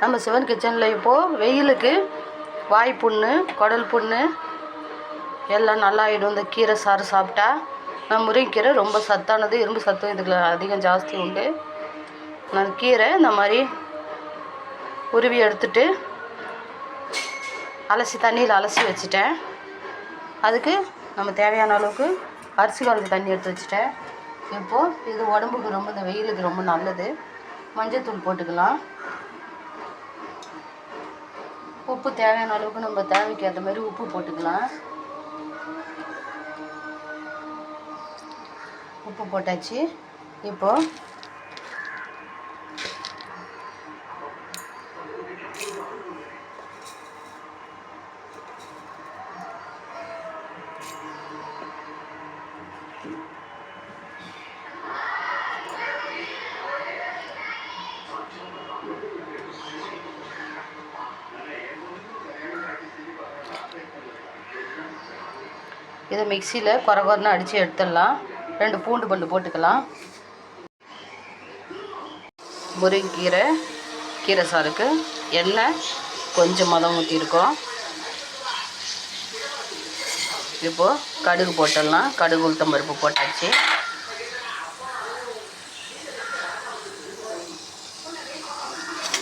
நம்ம சிவன் கிச்சனில் இப்போது வெயிலுக்கு வாய் புண்ணு, குடல் புண்ணு எல்லாம் நல்லா ஆகிடும். இந்த கீரை சாறு சாப்பிட்டா முருங்கைக்கீரை ரொம்ப சத்தானது, இரும்பு சத்தும் இதுக்கு அதிகம் ஜாஸ்தி உண்டு. நான் கீரை இந்த மாதிரி உருவி எடுத்துட்டு தண்ணியில் அலசி வச்சுட்டேன். அதுக்கு நம்ம தேவையான அளவுக்கு அரிசி கலந்து தண்ணி எடுத்து வச்சுட்டேன். இப்போது இது உடம்புக்கு ரொம்ப, இந்த வெயிலுக்கு ரொம்ப நல்லது. மஞ்சள்தூள் போட்டுக்கலாம். உப்பு தேவையான அளவுக்கு நம்ம தேவைக்கு ஏற்ற மாதிரி உப்பு போட்டுக்கலாம். உப்பு போட்டாச்சு. இப்போது இதை மிக்சியில் கொரன்னு அடித்து எடுத்துடலாம். 2 பூண்டு பல் போட்டுக்கலாம். முருங்கைக்கீரை கீரை சாருக்கு எண்ணெய் கொஞ்சமாக தான் ஊற்றிருக்கோம். இப்போது கடுகு போட்டுடலாம். கடுகு உளுத்தம் பருப்பு போட்டாச்சு.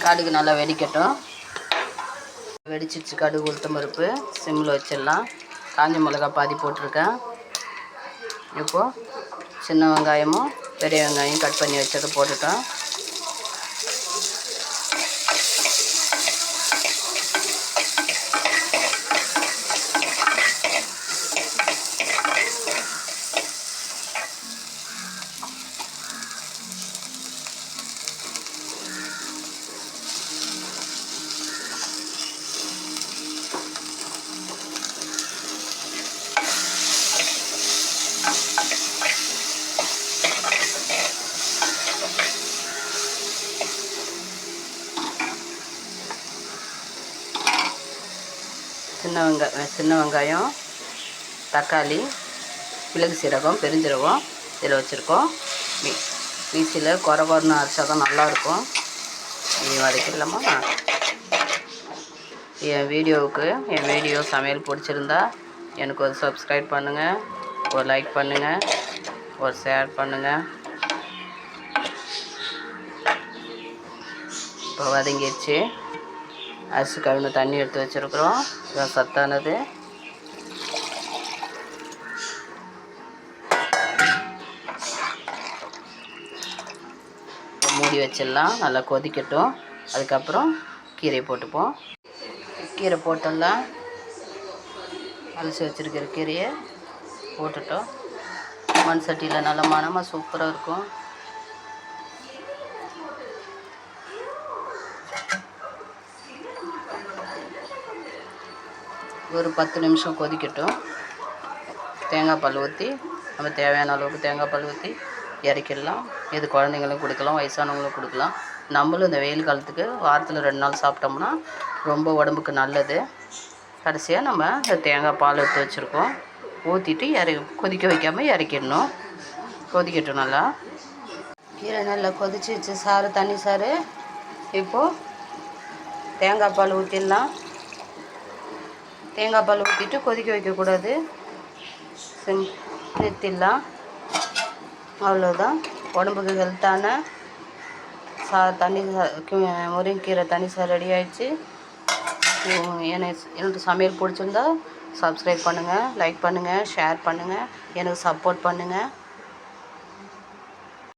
கடுகு நல்லா வெடிக்கட்டும். வெடிச்சிச்சு கடுகு உளுத்தம் பருப்பு. சிம்மில் வச்சிடலாம். காஞ்ச மிளகா பாதி போட்டிருக்கேன். இப்போது சின்ன வெங்காயமும் பெரிய வெங்காயம் கட் பண்ணி வச்சதை போட்டுட்டோம். சின்ன வெங்காயம், தக்காளி, மிளகு சீரகம், பெருஞ்சீரகம் இதில் வச்சுருக்கோம். மிக்சியில் கொரன்னு அரைச்சா தான் நல்லாயிருக்கும். நீ வதக்கிடலாமா? என் வீடியோ சமையல் பிடிச்சிருந்தா எனக்கு ஒரு சப்ஸ்கிரைப் பண்ணுங்கள், ஒரு லைக் பண்ணுங்கள், ஒரு ஷேர் பண்ணுங்கள். இப்போ வதங்கிடுச்சு. அரிசி கழுவின தண்ணி எடுத்து வச்சுருக்குறோம். இதுதான் சத்தானது. மூடி வச்சிடலாம். நல்லா கொதிக்கட்டும். அதுக்கப்புறம் கீரையை போட்டுப்போம். கீரை போட்டுடலாம். அலசி வச்சுருக்கிற கீரையை போட்டுட்டோம். மண் சட்டியில் நல்ல மணமாக சூப்பராக இருக்கும். ஒரு 10 நிமிஷம் கொதிக்கட்டும். தேங்காய் பால் ஊற்றி நம்ம தேவையான அளவுக்கு தேங்காய் பால் ஊற்றி இறக்கிடலாம். இது குழந்தைங்களும் கொடுக்கலாம், வயசானவங்களும் கொடுக்கலாம். நம்மளும் இந்த வெயில் காலத்துக்கு வாரத்தில் 2 நாள் சாப்பிட்டோம்னா ரொம்ப உடம்புக்கு நல்லது. கடைசியாக நம்ம இந்த தேங்காய் பால் எடுத்து வச்சுருக்கோம். ஊற்றிட்டு கொதிக்க வைக்காமல் இறக்கிடணும். கொதிக்கட்டும் நல்லா. கீரை நல்லா கொதிச்சிச்சு. தண்ணி சாறு. இப்போது தேங்காய் பால் ஊற்றிடலாம். தேங்காய் பால் ஊற்றிட்டு கொதிக்க வைக்கக்கூடாது. நிறுத்திடலாம். அவ்வளோதான். உடம்புக்கு ஹெல்த்தான முருங்கைக்கீரை தண்ணி சாறு ரெடி ஆகிடுச்சு. எனக்கு சமையல் பிடிச்சிருந்தா சப்ஸ்கிரைப் பண்ணுங்கள், லைக் பண்ணுங்கள், ஷேர் பண்ணுங்கள், எனக்கு சப்போர்ட் பண்ணுங்கள்.